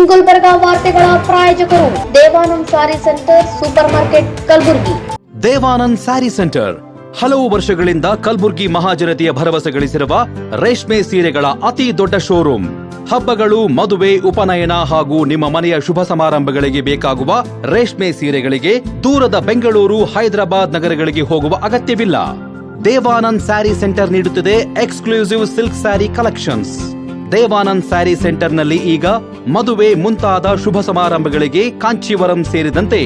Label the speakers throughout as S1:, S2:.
S1: ಇನ್ ಗುಲ್ಬರ್ಗ ವಾರ್ತೆಗಳ ಪ್ರಾಯೋಜಕರು Devanand sari centre super market Kalaburagi.
S2: Devanand sari centre ಹಲವು ವರ್ಷಗಳಿಂದ ಕಲಬುರಗಿ ಮಹಾಜನತೆಯ ಭರವಸೆ ಗಳಿಸಿರುವ ರೇಷ್ಮೆ ಸೀರೆಗಳ ಅತಿ ದೊಡ್ಡ ಶೋರೂಮ್. ಹಬ್ಬಗಳು, ಮದುವೆ, ಉಪನಯನ ಹಾಗೂ ನಿಮ್ಮ ಮನೆಯ ಶುಭ ಸಮಾರಂಭಗಳಿಗೆ ಬೇಕಾಗುವ ರೇಷ್ಮೆ ಸೀರೆಗಳಿಗೆ ದೂರದ ಬೆಂಗಳೂರು, ಹೈದರಾಬಾದ್ ನಗರಗಳಿಗೆ ಹೋಗುವ ಅಗತ್ಯವಿಲ್ಲ. ದೇವಾನಂದ್ ಸ್ಯಾರಿ ಸೆಂಟರ್ ನೀಡುತ್ತಿದೆ exclusive silk sari collections. Devanand sari ಸೆಂಟರ್ನಲ್ಲಿ ಈಗ ಮದುವೆ ಮುಂತಾದ ಶುಭ ಸಮಾರಂಭಗಳಿಗೆ ಕಾಂಚೀವರಂ ಸೇರಿದಂತೆ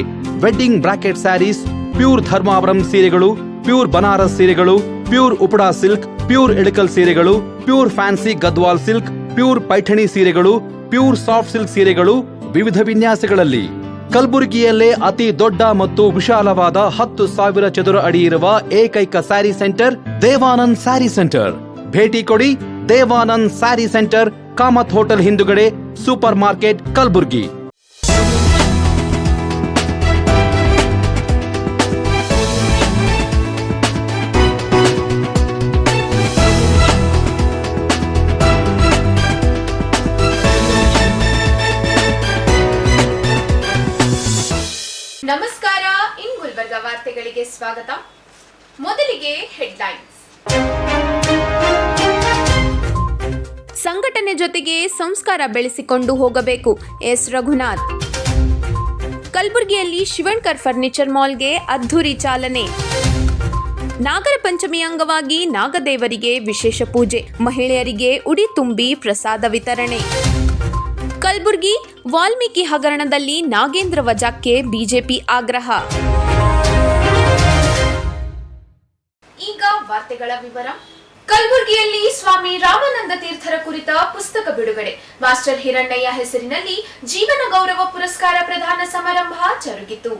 S2: wedding bracket saris, pure Dharmavaram ಸೀರೆಗಳು, ಪ್ಯೂರ್ ಬನಾರಸ್ ಸೀರೆಗಳು, pure Uppada silk, pure Ilkal ಸೀರೆಗಳು, pure fancy Gadwal silk, pure Paithani ಸೀರೆಗಳು, ಪ್ಯೂರ್ ಸಾಫ್ಟ್ ಸಿಲ್ಕ್ ಸೀರೆಗಳು ವಿವಿಧ ವಿನ್ಯಾಸಗಳಲ್ಲಿ. ಕಲಬುರಗಿಯಲ್ಲೇ ಅತಿ ದೊಡ್ಡ ಮತ್ತು ವಿಶಾಲವಾದ 10,000 ಚದುರ ಅಡಿ ಇರುವ ಏಕೈಕ ಸ್ಯಾರಿ ಸೆಂಟರ್ ದೇವಾನಂದ್ ಸ್ಯಾರಿ ಸೆಂಟರ್. ಭೇಟಿ ಕೊಡಿ. ದೇವಾನಂದ್ ಸ್ಯಾರಿ ಸೆಂಟರ್, ಕಾಮತ್ ಹೋಟೆಲ್ ಹಿಂದುಗಡೆ, ಸೂಪರ್ ಮಾರ್ಕೆಟ್, ಕಲಬುರಗಿ.
S3: ನಮಸ್ಕಾರ. ಇನ್ ಗುಲ್ಬರ್ಗ ವಾರ್ತೆಗಳಿಗೆ ಸ್ವಾಗತ. ಮೊದಲಿಗೆ ಹೆಡ್ಲೈನ್ಸ್. ಸಂಘಟನೆ ಜೊತೆಗೆ ಸಂಸ್ಕಾರ ಬೆಳೆಸಿಕೊಂಡು ಹೋಗಬೇಕು. ಎಸ್ ರಘುನಾಥ್. ಕಲಬುರಗಿಯಲ್ಲಿ ಶಿವಣ್ಕರ್ ಫರ್ನಿಚರ್ ಮಾಲ್ಗೆ ಅದ್ಧೂರಿ ಚಾಲನೆ. ನಾಗರ ಪಂಚಮಿ ಅಂಗವಾಗಿ ನಾಗದೇವರಿಗೆ ವಿಶೇಷ ಪೂಜೆ, ಮಹಿಳೆಯರಿಗೆ ಉಡಿ ತುಂಬಿ ಪ್ರಸಾದ ವಿತರಣೆ. ಕಲಬುರಗಿ ವಾಲ್ಮೀಕಿ ಹಗರಣದಲ್ಲಿ ನಾಗೇಂದ್ರ ವಜಾಕ್ಕೆ ಬಿಜೆಪಿ ಆಗ್ರಹ. ಈಗ ವಾರ್ತೆಗಳ ವಿವರ. ಕಲಬುರಗಿಯಲ್ಲಿ ಸ್ವಾಮಿ ರಾಮಾನಂದ ತೀರ್ಥರ ಕುರಿತ ಪುಸ್ತಕ ಬಿಡುಗಡೆ. ಮಾಸ್ಟರ್ ಹಿರಣ್ಣಯ್ಯ ಹೆಸರಿನಲ್ಲಿ ಜೀವನ ಗೌರವ ಪುರಸ್ಕಾರ ಪ್ರದಾನ ಸಮಾರಂಭ ಜರುಗಿತು.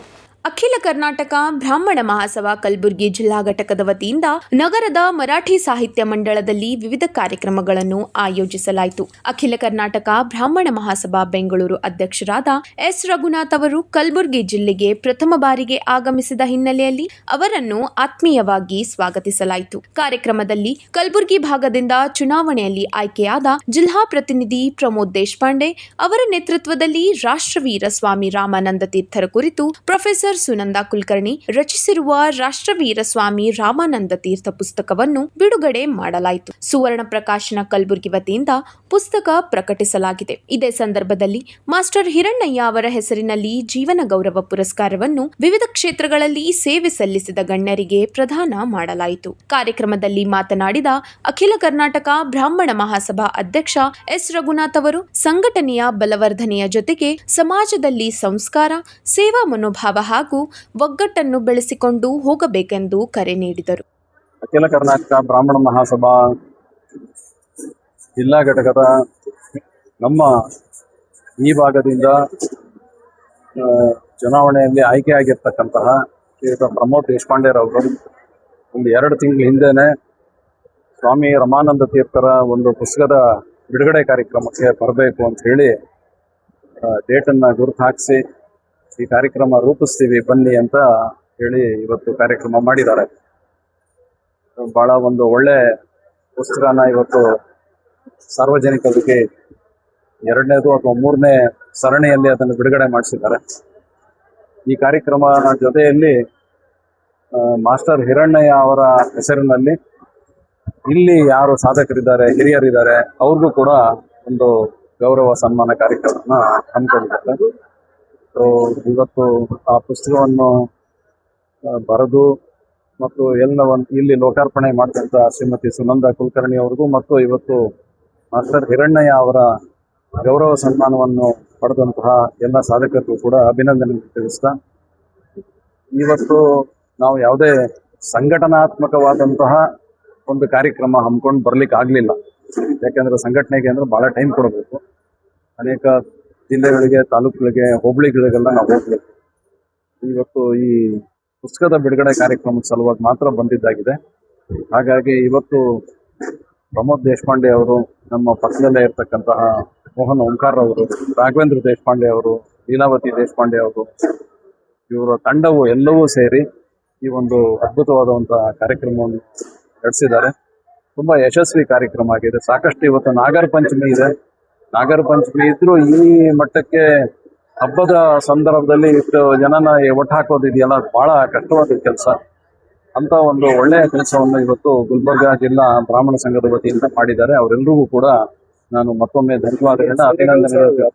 S3: ಅಖಿಲ ಕರ್ನಾಟಕ ಬ್ರಾಹ್ಮಣ ಮಹಾಸಭಾ ಕಲಬುರಗಿ ಜಿಲ್ಲಾ ಘಟಕದ ವತಿಯಿಂದ ನಗರದ ಮರಾಠಿ ಸಾಹಿತ್ಯ ಮಂಡಳದಲ್ಲಿ ವಿವಿಧ ಕಾರ್ಯಕ್ರಮಗಳನ್ನು ಆಯೋಜಿಸಲಾಯಿತು. ಅಖಿಲ ಕರ್ನಾಟಕ ಬ್ರಾಹ್ಮಣ ಮಹಾಸಭಾ ಬೆಂಗಳೂರು ಅಧ್ಯಕ್ಷರಾದ ಎಸ್ ರಘುನಾಥ್ ಅವರು ಕಲಬುರಗಿ ಜಿಲ್ಲೆಗೆ ಪ್ರಥಮ ಬಾರಿಗೆ ಆಗಮಿಸಿದ ಹಿನ್ನೆಲೆಯಲ್ಲಿ ಅವರನ್ನು ಆತ್ಮೀಯವಾಗಿ ಸ್ವಾಗತಿಸಲಾಯಿತು. ಕಾರ್ಯಕ್ರಮದಲ್ಲಿ ಕಲಬುರಗಿ ಭಾಗದಿಂದ ಚುನಾವಣೆಯಲ್ಲಿ ಆಯ್ಕೆಯಾದ ಜಿಲ್ಲಾ ಪ್ರತಿನಿಧಿ ಪ್ರಮೋದ್ ದೇಶಪಾಂಡೆ ಅವರ ನೇತೃತ್ವದಲ್ಲಿ ರಾಷ್ಟ್ರವೀರ ಸ್ವಾಮಿ ರಾಮಾನಂದ ತೀರ್ಥರ ಕುರಿತು ಪ್ರೊಫೆಸರ್ ಸುನಂದಾ ಕುಲಕರ್ಣಿ ರಚಿಸಿರುವ ರಾಷ್ಟ್ರವೀರ ಸ್ವಾಮಿ ರಾಮಾನಂದ ತೀರ್ಥ ಪುಸ್ತಕವನ್ನು ಬಿಡುಗಡೆ ಮಾಡಲಾಯಿತು. ಸುವರ್ಣ ಪ್ರಕಾಶನ ಕಲಬುರಗಿ ವತಿಯಿಂದ ಪುಸ್ತಕ ಪ್ರಕಟಿಸಲಾಗಿದೆ. ಇದೇ ಸಂದರ್ಭದಲ್ಲಿ ಮಾಸ್ಟರ್ ಹಿರಣ್ಣಯ್ಯ ಅವರ ಹೆಸರಿನಲ್ಲಿ ಜೀವನ ಗೌರವ ಪುರಸ್ಕಾರವನ್ನು ವಿವಿಧ ಕ್ಷೇತ್ರಗಳಲ್ಲಿ ಸೇವೆ ಸಲ್ಲಿಸಿದ ಗಣ್ಯರಿಗೆ ಪ್ರದಾನ ಮಾಡಲಾಯಿತು. ಕಾರ್ಯಕ್ರಮದಲ್ಲಿ ಮಾತನಾಡಿದ ಅಖಿಲ ಕರ್ನಾಟಕ ಬ್ರಾಹ್ಮಣ ಮಹಾಸಭಾ ಅಧ್ಯಕ್ಷ ಎಸ್ ರಘುನಾಥ್ ಅವರು ಸಂಘಟನೆಯ ಬಲವರ್ಧನೆಯ ಜೊತೆಗೆ ಸಮಾಜದಲ್ಲಿ ಸಂಸ್ಕಾರ, ಸೇವಾ ಮನೋಭಾವ ಹಾಗೂ ಒಗ್ಗಟ್ಟನ್ನು ಬೆಳೆಸಿಕೊಂಡು ಹೋಗಬೇಕೆಂದು ಕರೆ ನೀಡಿದರು.
S4: ಅಖಿಲ ಕರ್ನಾಟಕ ಬ್ರಾಹ್ಮಣ ಮಹಾಸಭಾ ಜಿಲ್ಲಾ ಘಟಕದ ನಮ್ಮ ಈ ಭಾಗದಿಂದ ಚುನಾವಣೆಯಲ್ಲಿ ಆಯ್ಕೆಯಾಗಿರ್ತಕ್ಕಂತಹ ಶ್ರೀಯುತ ಪ್ರಮೋದ್ ದೇಶಪಾಂಡೆರವರು ಒಂದು 2 ತಿಂಗಳ ಹಿಂದೆನೆ ಸ್ವಾಮಿ ರಮಾನಂದ ತೀರ್ಥರ ಒಂದು ಪುಸ್ತಕದ ಬಿಡುಗಡೆ ಕಾರ್ಯಕ್ರಮಕ್ಕೆ ಬರಬೇಕು ಅಂತ ಹೇಳಿ ಡೇಟನ್ನು ಗುರುತು ಹಾಕಿಸಿ ಈ ಕಾರ್ಯಕ್ರಮ ರೂಪಿಸ್ತೀವಿ ಬನ್ನಿ ಅಂತ ಹೇಳಿ ಇವತ್ತು ಕಾರ್ಯಕ್ರಮ ಮಾಡಿದ್ದಾರೆ. ಬಹಳ ಒಂದು ಒಳ್ಳೆ ಪುಸ್ತಕನ ಇವತ್ತು ಸಾರ್ವಜನಿಕರಿಗೆ 2ನೇದು ಅಥವಾ 3ನೇ ಸರಣಿಯಲ್ಲಿ ಅದನ್ನು ಬಿಡುಗಡೆ ಮಾಡಿಸಿದ್ದಾರೆ. ಈ ಕಾರ್ಯಕ್ರಮ ಜೊತೆಯಲ್ಲಿ ಮಾಸ್ಟರ್ ಹಿರಣ್ಣಯ್ಯ ಅವರ ಹೆಸರಿನಲ್ಲಿ ಇಲ್ಲಿ ಯಾರು ಸಾಧಕರಿದ್ದಾರೆ, ಹಿರಿಯರಿದ್ದಾರೆ, ಅವ್ರಿಗೂ ಕೂಡ ಒಂದು ಗೌರವ ಸನ್ಮಾನ ಕಾರ್ಯಕ್ರಮನ ಹಮ್ಮಿಕೊಂಡಿದ್ದಾರೆ. ಇವತ್ತು ಆ ಪುಸ್ತಕವನ್ನು ಬರೆದು ಮತ್ತು ಇಲ್ಲಿ ಲೋಕಾರ್ಪಣೆ ಮಾಡಿದಂಥ ಶ್ರೀಮತಿ ಸುನಂದಾ ಕುಲಕರ್ಣಿ ಅವರಿಗೂ ಮತ್ತು ಇವತ್ತು ಮಾಸ್ಟರ್ ಹಿರಣ್ಣಯ್ಯ ಅವರ ಗೌರವ ಸನ್ಮಾನವನ್ನು ಪಡೆದಂತಹ ಎಲ್ಲ ಸಾಧಕರಿಗೂ ಕೂಡ ಅಭಿನಂದನೆ ತಿಳಿಸ್ತಾ, ಇವತ್ತು ನಾವು ಯಾವುದೇ ಸಂಘಟನಾತ್ಮಕವಾದಂತಹ ಒಂದು ಕಾರ್ಯಕ್ರಮ ಹಮ್ಮಿಕೊಂಡು ಬರ್ಲಿಕ್ಕೆ ಆಗಲಿಲ್ಲ. ಯಾಕೆಂದರೆ ಸಂಘಟನೆಗೆ ಅಂದರೆ ಭಾಳ ಟೈಮ್ ಕೊಡಬೇಕು. ಅನೇಕ ಜಿಲ್ಲೆಗಳಿಗೆ, ತಾಲೂಕುಗಳಿಗೆ, ಹೋಬಳಿಗಳಿಗೆಲ್ಲ ನಾವು ಹೋಗ್ಬೇಕು. ಇವತ್ತು ಈ ಪುಸ್ತಕದ ಬಿಡುಗಡೆ ಕಾರ್ಯಕ್ರಮದ ಸಲುವಾಗಿ ಮಾತ್ರ ಬಂದಿದ್ದಾಗಿದೆ. ಹಾಗಾಗಿ ಇವತ್ತು ಪ್ರಮೋದ್ ದೇಶಪಾಂಡೆ ಅವರು, ನಮ್ಮ ಪಕ್ಕದಲ್ಲೇ ಇರ್ತಕ್ಕಂತಹ ಮೋಹನ್ ಓಂಕಾರ್ ಅವರು, ರಾಘವೇಂದ್ರ ದೇಶಪಾಂಡೆ ಅವರು, ಲೀಲಾವತಿ ದೇಶಪಾಂಡೆ ಅವರು, ಇವರ ತಂಡವು ಎಲ್ಲವೂ ಸೇರಿ ಈ ಒಂದು ಅದ್ಭುತವಾದಂತಹ ಕಾರ್ಯಕ್ರಮವನ್ನು ನಡೆಸಿದ್ದಾರೆ. ತುಂಬಾ ಯಶಸ್ವಿ ಕಾರ್ಯಕ್ರಮ ಆಗಿದೆ. ಸಾಕಷ್ಟು ಇವತ್ತು ನಾಗರ ಪಂಚಮಿ ಇದೆ. ನಾಗರ ಪಂಚಮಿ ಇದ್ರೂ ಈ ಮಟ್ಟಕ್ಕೆ ಹಬ್ಬದ ಸಂದರ್ಭದಲ್ಲಿ ಇಷ್ಟು ಜನನ ಒಟ್ಟು ಹಾಕೋದಿದೆಯಲ್ಲ, ಬಹಳ ಕಷ್ಟವಾದ ಕೆಲಸ. ಅಂತ ಒಂದು ಒಳ್ಳೆಯ ಕೆಲಸವನ್ನು ಇವತ್ತು ಗುಲ್ಬರ್ಗ ಜಿಲ್ಲಾ ಬ್ರಾಹ್ಮಣ ಸಂಘದ ವತಿಯಿಂದ ಮಾಡಿದ್ದಾರೆ. ಅವರೆಲ್ಲರಿಗೂ ಕೂಡ ನಾನು ಮತ್ತೊಮ್ಮೆ ಧನ್ಯವಾದಗಳನ್ನ, ಅಭಿನಂದನೆಗಳು.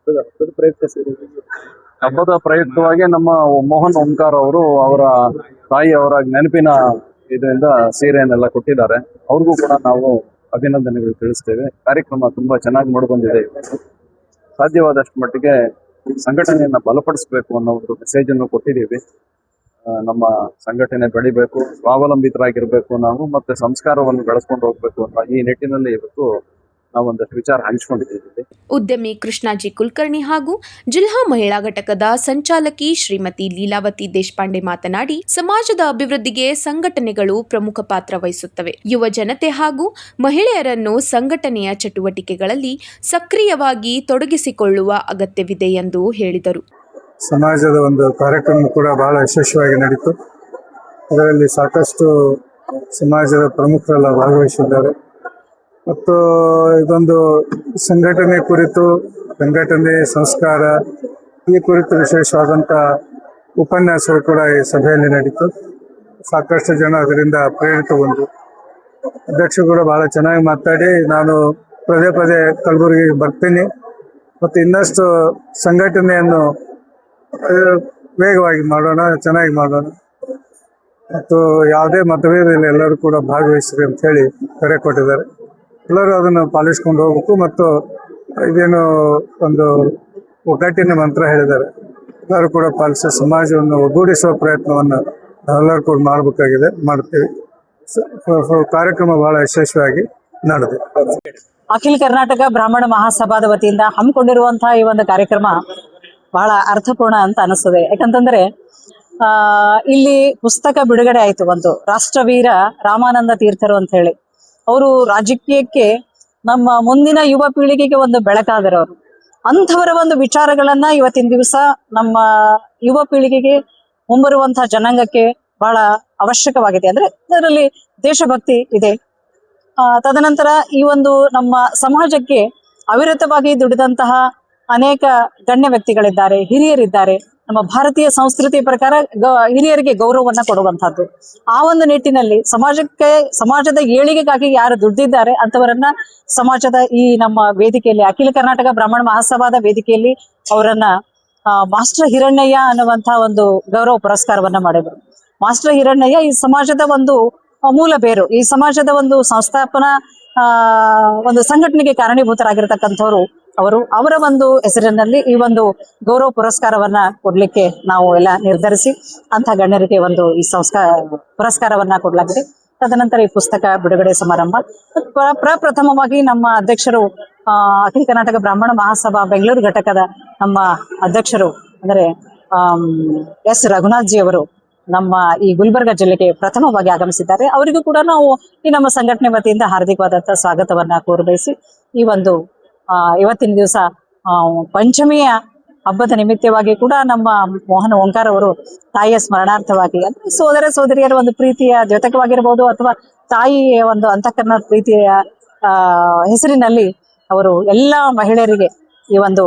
S4: ಹಬ್ಬದ ಪ್ರಯುಕ್ತವಾಗಿ ನಮ್ಮ ಮೋಹನ್ ಓಂಕಾರ ಅವರು ಅವರ ತಾಯಿ ಅವರ ನೆನಪಿನ ಇದರಿಂದ ಸೀರೆಯನ್ನೆಲ್ಲ ಕೊಟ್ಟಿದ್ದಾರೆ. ಅವ್ರಿಗೂ ಕೂಡ ನಾವು ಅಭಿನಂದನೆಗಳು ತಿಳಿಸ್ತೇವೆ. ಕಾರ್ಯಕ್ರಮ ತುಂಬಾ ಚೆನ್ನಾಗಿ ಮೂಡಿಬಂದಿದೆ. ಸಾಧ್ಯವಾದಷ್ಟು ಮಟ್ಟಿಗೆ ಸಂಘಟನೆಯನ್ನ ಬಲಪಡಿಸಬೇಕು ಅನ್ನೋ ಒಂದು ಮೆಸೇಜ್ ಅನ್ನು ಕೊಟ್ಟಿದ್ದೀವಿ. ನಮ್ಮ ಸಂಘಟನೆ ಬೆಳಿಬೇಕು, ಸ್ವಾವಲಂಬಿತರಾಗಿರ್ಬೇಕು ನಾವು, ಮತ್ತೆ ಸಂಸ್ಕಾರವನ್ನು ಬೆಳೆಸ್ಕೊಂಡು ಹೋಗ್ಬೇಕು ಅಂತ ಈ ನಿಟ್ಟಿನಲ್ಲಿ ಇವತ್ತು ನಾವೊಂದಷ್ಟು ವಿಚಾರ ಹಂಚಿಕೊಂಡಿದ್ದೀವಿ.
S5: ಉದ್ಯಮಿ ಕೃಷ್ಣಾಜಿ ಕುಲಕರ್ಣಿ ಹಾಗೂ ಜಿಲ್ಲಾ ಮಹಿಳಾ ಘಟಕದ ಸಂಚಾಲಕಿ ಶ್ರೀಮತಿ ಲೀಲಾವತಿ ದೇಶಪಾಂಡೆ ಮಾತನಾಡಿ, ಸಮಾಜದ ಅಭಿವೃದ್ಧಿಗೆ ಸಂಘಟನೆಗಳು ಪ್ರಮುಖ ಪಾತ್ರ ವಹಿಸುತ್ತವೆ. ಯುವ ಜನತೆ ಹಾಗೂ ಮಹಿಳೆಯರನ್ನು ಸಂಘಟನೆಯ ಚಟುವಟಿಕೆಗಳಲ್ಲಿ ಸಕ್ರಿಯವಾಗಿ ತೊಡಗಿಸಿಕೊಳ್ಳುವ ಅಗತ್ಯವಿದೆ ಎಂದು ಹೇಳಿದರು.
S6: ಸಮಾಜದ ಒಂದು ಕಾರ್ಯಕ್ರಮ ಕೂಡ ಬಹಳ ಯಶಸ್ವಿಯಾಗಿ ನಡೀತು. ಇದರಲ್ಲಿ ಸಾಕಷ್ಟು ಸಮಾಜದ ಪ್ರಮುಖರೆಲ್ಲ ಭಾಗವಹಿಸಿದ್ದಾರೆ ಮತ್ತು ಇದೊಂದು ಸಂಘಟನೆ ಕುರಿತು, ಸಂಘಟನೆ ಸಂಸ್ಕಾರ ಈ ಕುರಿತು ವಿಶೇಷವಾದಂಥ ಉಪನ್ಯಾಸಗಳು ಕೂಡ ಈ ಸಭೆಯಲ್ಲಿ ನಡೀತು. ಸಾಕಷ್ಟು ಜನ ಅದರಿಂದ ಪ್ರೇರಿತಗೊಂಡು ಅಧ್ಯಕ್ಷರು ಕೂಡ ಬಹಳ ಚೆನ್ನಾಗಿ ಮಾತಾಡಿ, ನಾನು ಪದೇ ಪದೇ ಕಲಬುರಗಿಗೆ ಬರ್ತೀನಿ ಮತ್ತು ಇನ್ನಷ್ಟು ಸಂಘಟನೆಯನ್ನು ವೇಗವಾಗಿ ಮಾಡೋಣ, ಚೆನ್ನಾಗಿ ಮಾಡೋಣ ಮತ್ತು ಯಾವುದೇ ಮತಭೇದ ಇಲ್ಲ, ಎಲ್ಲರೂ ಕೂಡ ಭಾಗವಹಿಸ್ರಿ ಅಂತ ಹೇಳಿ ಕರೆ ಕೊಟ್ಟಿದ್ದಾರೆ. ಎಲ್ಲರೂ ಅದನ್ನು ಪಾಲಿಸ್ಕೊಂಡು ಹೋಗ್ಬೇಕು ಮತ್ತು ಇದೇನು ಒಂದು ಒಗ್ಗಟ್ಟಿನ ಮಂತ್ರ ಹೇಳಿದ್ದಾರೆ, ಎಲ್ಲರೂ ಕೂಡ ಪಾಲಿಸಿ ಸಮಾಜವನ್ನು ಒಗ್ಗೂಡಿಸುವ ಪ್ರಯತ್ನವನ್ನು ನಾವೆಲ್ಲರೂ ಕೂಡ ಮಾಡಬೇಕಾಗಿದೆ, ಮಾಡ್ತೀವಿ. ಕಾರ್ಯಕ್ರಮ ಬಹಳ ಯಶಸ್ವಿಯಾಗಿ ನಡೆದಿದೆ.
S7: ಅಖಿಲ ಕರ್ನಾಟಕ ಬ್ರಾಹ್ಮಣ ಮಹಾಸಭಾದ ವತಿಯಿಂದ ಹಮ್ಮಿಕೊಂಡಿರುವಂತಹ ಈ ಒಂದು ಕಾರ್ಯಕ್ರಮ ಬಹಳ ಅರ್ಥಪೂರ್ಣ ಅಂತ ಅನಿಸ್ತದೆ. ಯಾಕಂತಂದ್ರೆ ಇಲ್ಲಿ ಪುಸ್ತಕ ಬಿಡುಗಡೆ ಆಯ್ತು. ಒಂದು ರಾಷ್ಟ್ರವೀರ ರಾಮಾನಂದ ತೀರ್ಥರು ಅಂತ ಹೇಳಿ, ಅವರು ರಾಜಕೀಯಕ್ಕೆ ನಮ್ಮ ಮುಂದಿನ ಯುವ ಪೀಳಿಗೆಗೆ ಒಂದು ಬೆಳಕಾದರು. ಅವರು ಅಂಥವರ ಒಂದು ವಿಚಾರಗಳನ್ನ ಇವತ್ತಿನ ದಿವಸ ನಮ್ಮ ಯುವ ಪೀಳಿಗೆಗೆ, ಮುಂಬರುವಂತಹ ಜನಾಂಗಕ್ಕೆ ಬಹಳ ಅವಶ್ಯಕವಾಗಿದೆ. ಅಂದ್ರೆ ಇದರಲ್ಲಿ ದೇಶಭಕ್ತಿ ಇದೆ. ತದನಂತರ ಈ ಒಂದು ನಮ್ಮ ಸಮಾಜಕ್ಕೆ ಅವಿರತವಾಗಿ ದುಡಿದಂತಹ ಅನೇಕ ಗಣ್ಯ ವ್ಯಕ್ತಿಗಳಿದ್ದಾರೆ, ಹಿರಿಯರಿದ್ದಾರೆ. ನಮ್ಮ ಭಾರತೀಯ ಸಂಸ್ಕೃತಿ ಪ್ರಕಾರ ಹಿರಿಯರಿಗೆ ಗೌರವವನ್ನ ಕೊಡುವಂತಹದ್ದು. ಆ ಒಂದು ನಿಟ್ಟಿನಲ್ಲಿ ಸಮಾಜದ ಏಳಿಗೆಗಾಗಿ ಯಾರು ದುಡ್ದಿದ್ದಾರೆ ಅಂತವರನ್ನ ಸಮಾಜದ ಈ ನಮ್ಮ ವೇದಿಕೆಯಲ್ಲಿ, ಅಖಿಲ ಕರ್ನಾಟಕ ಬ್ರಾಹ್ಮಣ ಮಹಾಸಭಾದ ವೇದಿಕೆಯಲ್ಲಿ ಅವರನ್ನ ಮಾಸ್ಟರ್ ಹಿರಣ್ಣಯ್ಯ ಅನ್ನುವಂತಹ ಒಂದು ಗೌರವ ಪುರಸ್ಕಾರವನ್ನ ಮಾಡಿದ್ರು. ಮಾಸ್ಟರ್ ಹಿರಣ್ಣಯ್ಯ ಈ ಸಮಾಜದ ಒಂದು ಮೂಲ ಬೇರು, ಈ ಸಮಾಜದ ಒಂದು ಸಂಸ್ಥಾಪನಾ ಒಂದು ಸಂಘಟನೆಗೆ ಕಾರಣೀಭೂತರಾಗಿರ್ತಕ್ಕಂಥವ್ರು ಅವರು. ಅವರ ಒಂದು ಹೆಸರಿನಲ್ಲಿ ಈ ಒಂದು ಗೌರವ ಪುರಸ್ಕಾರವನ್ನ ಕೊಡ್ಲಿಕ್ಕೆ ನಾವು ಎಲ್ಲ ನಿರ್ಧರಿಸಿ ಅಂತ ಗಣ್ಯರಿಗೆ ಒಂದು ಈ ಪುರಸ್ಕಾರವನ್ನ ಕೊಡಲಾಗಿದೆ. ತದನಂತರ ಈ ಪುಸ್ತಕ ಬಿಡುಗಡೆ ಸಮಾರಂಭ ಪ್ರಪ್ರಥಮವಾಗಿ ನಮ್ಮ ಅಧ್ಯಕ್ಷರು, ಅಖಿಲ ಕರ್ನಾಟಕ ಬ್ರಾಹ್ಮಣ ಮಹಾಸಭಾ ಬೆಂಗಳೂರು ಘಟಕದ ನಮ್ಮ ಅಧ್ಯಕ್ಷರು ಅಂದರೆ ಎಸ್ ರಘುನಾಥ್ ಜಿ ಅವರು ನಮ್ಮ ಈ ಗುಲ್ಬರ್ಗ ಜಿಲ್ಲೆಗೆ ಪ್ರಥಮವಾಗಿ ಆಗಮಿಸಿದ್ದಾರೆ. ಅವರಿಗೂ ಕೂಡ ನಾವು ಈ ನಮ್ಮ ಸಂಘಟನೆ ವತಿಯಿಂದ ಹಾರ್ದಿಕವಾದಂತಹ ಸ್ವಾಗತವನ್ನ ಕೋರಬಯಸಿ, ಈ ಒಂದು ಇವತ್ತಿನ ದಿವಸ ಪಂಚಮಿಯ ಹಬ್ಬದ ನಿಮಿತ್ತವಾಗಿ ಕೂಡ ನಮ್ಮ ಮೋಹನ ಓಂಕಾರ ಅವರು ತಾಯಿಯ ಸ್ಮರಣಾರ್ಥವಾಗಿ, ಅಂದ್ರೆ ಸೋದರ ಸೋದರಿಯರ ಒಂದು ಪ್ರೀತಿಯ ದ್ಯೋತಕವಾಗಿರ್ಬೋದು ಅಥವಾ ತಾಯಿಯ ಒಂದು ಅಂತಃಕರಣ ಪ್ರೀತಿಯ ಹೆಸರಿನಲ್ಲಿ ಅವರು ಎಲ್ಲಾ ಮಹಿಳೆಯರಿಗೆ ಈ ಒಂದು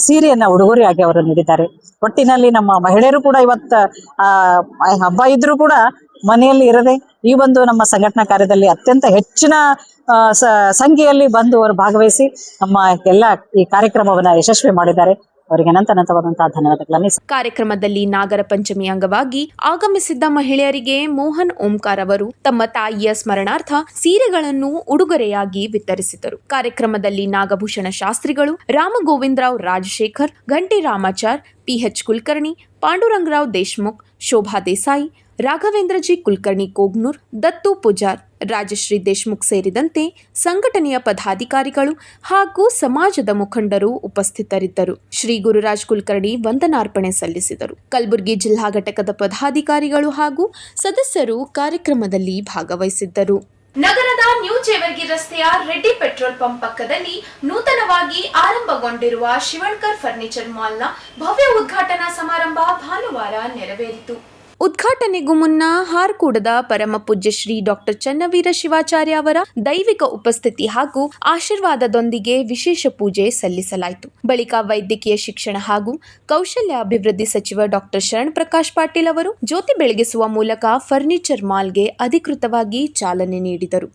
S7: ಸೀರೆಯನ್ನ ಉಡುಗೊರೆಯಾಗಿ ಅವರು ನೀಡಿದ್ದಾರೆ. ಒಟ್ಟಿನಲ್ಲಿ ನಮ್ಮ ಮಹಿಳೆಯರು ಕೂಡ ಇವತ್ತು ಹಬ್ಬ ಇದ್ರೂ ಕೂಡ ಮನೆಯಲ್ಲಿ ಇರದೆ ಈ ಒಂದು ನಮ್ಮ ಸಂಘಟನಾ ಕಾರ್ಯದಲ್ಲಿ ಅತ್ಯಂತ ಹೆಚ್ಚಿನ ಸಂಖ್ಯೆಯಲ್ಲಿ ಬಂದು ಅವರು ಭಾಗವಹಿಸಿ ನಮ್ಮ ಎಲ್ಲ ಈ ಕಾರ್ಯಕ್ರಮವನ್ನ ಯಶಸ್ವಿ ಮಾಡಿದ್ದಾರೆ. ಅವರಿಗೆ ಅನಂತವಾದಂತಹ ಧನ್ಯವಾದಗಳನ್ನು.
S5: ಕಾರ್ಯಕ್ರಮದಲ್ಲಿ ನಾಗರ ಪಂಚಮಿ ಅಂಗವಾಗಿ ಆಗಮಿಸಿದ್ದ ಮಹಿಳೆಯರಿಗೆ ಮೋಹನ್ ಓಂಕಾರ್ ಅವರು ತಮ್ಮ ತಾಯಿಯ ಸ್ಮರಣಾರ್ಥ ಸೀರೆಗಳನ್ನು ಉಡುಗೊರೆಯಾಗಿ ವಿತರಿಸಿದರು. ಕಾರ್ಯಕ್ರಮದಲ್ಲಿ ನಾಗಭೂಷಣ ಶಾಸ್ತ್ರಿಗಳು, ರಾಮಗೋವಿಂದರಾವ್ ರಾಜಶೇಖರ್, ಘಂಟಿ ರಾಮಾಚಾರ್, PH ಕುಲಕರ್ಣಿ, ಪಾಂಡುರಂಗರಾವ್ ದೇಶಮುಖ್, ಶೋಭಾ ದೇಸಾಯಿ, ರಾಘವೇಂದ್ರಜಿ ಕುಲಕರ್ಣಿ ಕೋಗ್ನೂರ್, ದತ್ತು ಪೂಜಾರ್, ರಾಜಶ್ರೀ ದೇಶಮುಖ್ ಸೇರಿದಂತೆ ಸಂಘಟನೆಯ ಪದಾಧಿಕಾರಿಗಳು ಹಾಗೂ ಸಮಾಜದ ಮುಖಂಡರು ಉಪಸ್ಥಿತರಿದ್ದರು. ಶ್ರೀ ಗುರುರಾಜ್ ಕುಲಕರ್ಣಿ ವಂದನಾರ್ಪಣೆ ಸಲ್ಲಿಸಿದರು. ಕಲಬುರಗಿ ಜಿಲ್ಲಾ ಘಟಕದ ಪದಾಧಿಕಾರಿಗಳು ಹಾಗೂ ಸದಸ್ಯರು ಕಾರ್ಯಕ್ರಮದಲ್ಲಿ ಭಾಗವಹಿಸಿದ್ದರು.
S3: ನಗರದ ನ್ಯೂ ಜೇವರ್ಗಿ ರಸ್ತೆಯ ರೆಡ್ಡಿ ಪೆಟ್ರೋಲ್ ಪಂಪ್ ಪಕ್ಕದಲ್ಲಿ ನೂತನವಾಗಿ ಆರಂಭಗೊಂಡಿರುವ ಶಿವಣ್ಕರ್ ಫರ್ನಿಚರ್ ಮಾಲ್ನ ಭವ್ಯ ಉದ್ಘಾಟನಾ ಸಮಾರಂಭ ಭಾನುವಾರ ನೆರವೇರಿತು.
S5: ಉದ್ಘಾಟನೆಗೂ ಮುನ್ನ ಹಾರ್ಕೂಡದ ಪರಮ ಪೂಜ್ಯ ಶ್ರೀ ಡಾಕ್ಟರ್ ಚನ್ನವೀರ ಶಿವಾಚಾರ್ಯ ಅವರ ದೈವಿಕ ಉಪಸ್ಥಿತಿ ಹಾಗೂ ಆಶೀರ್ವಾದದೊಂದಿಗೆ ವಿಶೇಷ ಪೂಜೆ ಸಲ್ಲಿಸಲಾಯಿತು. ಬಳಿಕ ವೈದ್ಯಕೀಯ ಶಿಕ್ಷಣ ಹಾಗೂ ಕೌಶಲ್ಯಾಭಿವೃದ್ಧಿ ಸಚಿವ ಡಾಕ್ಟರ್ ಶರಣ್ ಪ್ರಕಾಶ್ ಪಾಟೀಲ್ ಅವರು ಜ್ಯೋತಿ ಬೆಳಗಿಸುವ ಮೂಲಕ ಫರ್ನಿಚರ್ ಮಾಲ್ಗೆ ಅಧಿಕೃತವಾಗಿ ಚಾಲನೆ ನೀಡಿದರು.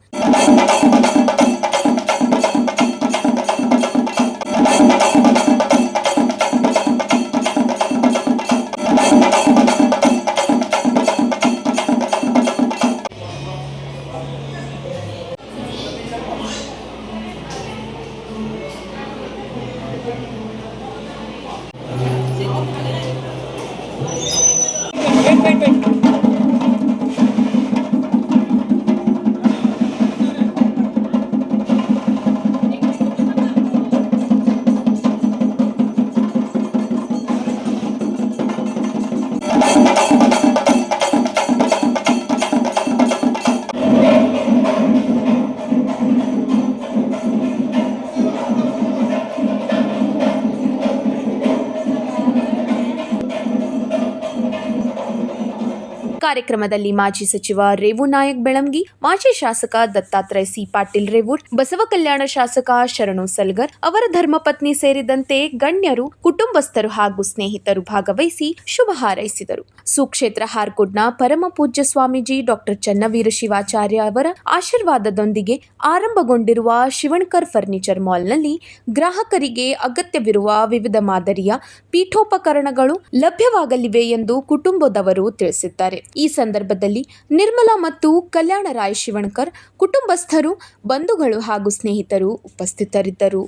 S5: ಕಾರ್ಯಕ್ರಮದಲ್ಲಿ ಮಾಜಿ ಸಚಿವ ರೇವು ನಾಯಕ್ ಬೆಳಂಗಿ, ಮಾಜಿ ಶಾಸಕ ದತ್ತಾತ್ರೇಯ ಸಿ ಪಾಟೀಲ್ ರೇವೂರ್, ಬಸವ ಕಲ್ಯಾಣ ಶಾಸಕ ಶರಣು ಸಲ್ಗರ್, ಅವರ ಧರ್ಮಪತ್ನಿ ಸೇರಿದಂತೆ ಗಣ್ಯರು, ಕುಟುಂಬಸ್ಥರು ಹಾಗೂ ಸ್ನೇಹಿತರು ಭಾಗವಹಿಸಿ ಶುಭ ಹಾರೈಸಿದರು. ಸುಕ್ಷೇತ್ರ ಹಾರ್ಕೋಡ್ನ ಪರಮ ಪೂಜ್ಯ ಸ್ವಾಮೀಜಿ ಡಾಕ್ಟರ್ ಚನ್ನವೀರ ಶಿವಾಚಾರ್ಯ ಅವರ ಆಶೀರ್ವಾದದೊಂದಿಗೆ ಆರಂಭಗೊಂಡಿರುವ ಶಿವಣ್ಕರ್ ಫರ್ನಿಚರ್ ಮಾಲ್ನಲ್ಲಿ ಗ್ರಾಹಕರಿಗೆ ಅಗತ್ಯವಿರುವ ವಿವಿಧ ಮಾದರಿಯ ಪೀಠೋಪಕರಣಗಳು ಲಭ್ಯವಾಗಲಿವೆ ಎಂದು ಕುಟುಂಬದವರು ತಿಳಿಸಿದ್ದಾರೆ. ಈ ಸಂದರ್ಭದಲ್ಲಿ ನಿರ್ಮಲಾ ಮತ್ತು ಕಲ್ಯಾಣ ರಾಯ್ ಶಿವಣ್ಕರ್ ಕುಟುಂಬಸ್ಥರು, ಬಂಧುಗಳು ಹಾಗೂ ಸ್ನೇಹಿತರು ಉಪಸ್ಥಿತರಿದ್ದರು.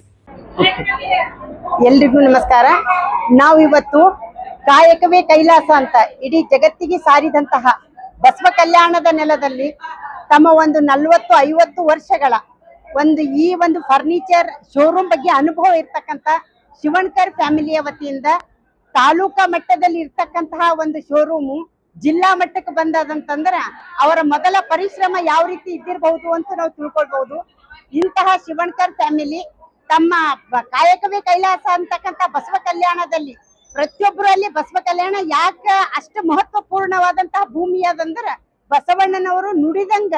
S8: ಎಲ್ರಿಗೂ ನಮಸ್ಕಾರ. ನಾವು ಇವತ್ತು ಕಾಯಕವೇ ಕೈಲಾಸ ಅಂತ ಇಡೀ ಜಗತ್ತಿಗೆ ಸಾರಿದಂತಹ ಬಸವ ಕಲ್ಯಾಣದ ನೆಲದಲ್ಲಿ ತಮ್ಮ ಒಂದು 40-50 ವರ್ಷಗಳ ಈ ಒಂದು ಫರ್ನಿಚರ್ ಶೋರೂಮ್ ಬಗ್ಗೆ ಅನುಭವ ಇರ್ತಕ್ಕಂಥ ಶಿವಣ್ಕರ್ ಫ್ಯಾಮಿಲಿಯ ವತಿಯಿಂದ ತಾಲೂಕಾ ಮಟ್ಟದಲ್ಲಿ ಇರ್ತಕ್ಕಂತಹ ಒಂದು ಶೋರೂಮು ಜಿಲ್ಲಾ ಮಟ್ಟಕ್ಕೆ ಬಂದದಂತಂದ್ರ ಅವರ ಮೊದಲ ಪರಿಶ್ರಮ ಯಾವ ರೀತಿ ಇದ್ದಿರಬಹುದು ಅಂತ ನಾವು ತಿಳ್ಕೊಳ್ಬಹುದು. ಇಂತಹ ಶಿವಣ್ಕರ್ ಫ್ಯಾಮಿಲಿ ತಮ್ಮ ಕಾಯಕವೇ ಕೈಲಾಸ ಅಂತಕ್ಕಂಥ ಬಸವ ಕಲ್ಯಾಣದಲ್ಲಿ ಪ್ರತಿಯೊಬ್ಬರಲ್ಲಿ ಬಸವ ಕಲ್ಯಾಣ ಯಾಕೆ ಅಷ್ಟು ಮಹತ್ವಪೂರ್ಣವಾದಂತಹ ಭೂಮಿ ಅದಂದ್ರ ಬಸವಣ್ಣನವರು ನುಡಿದಂಗ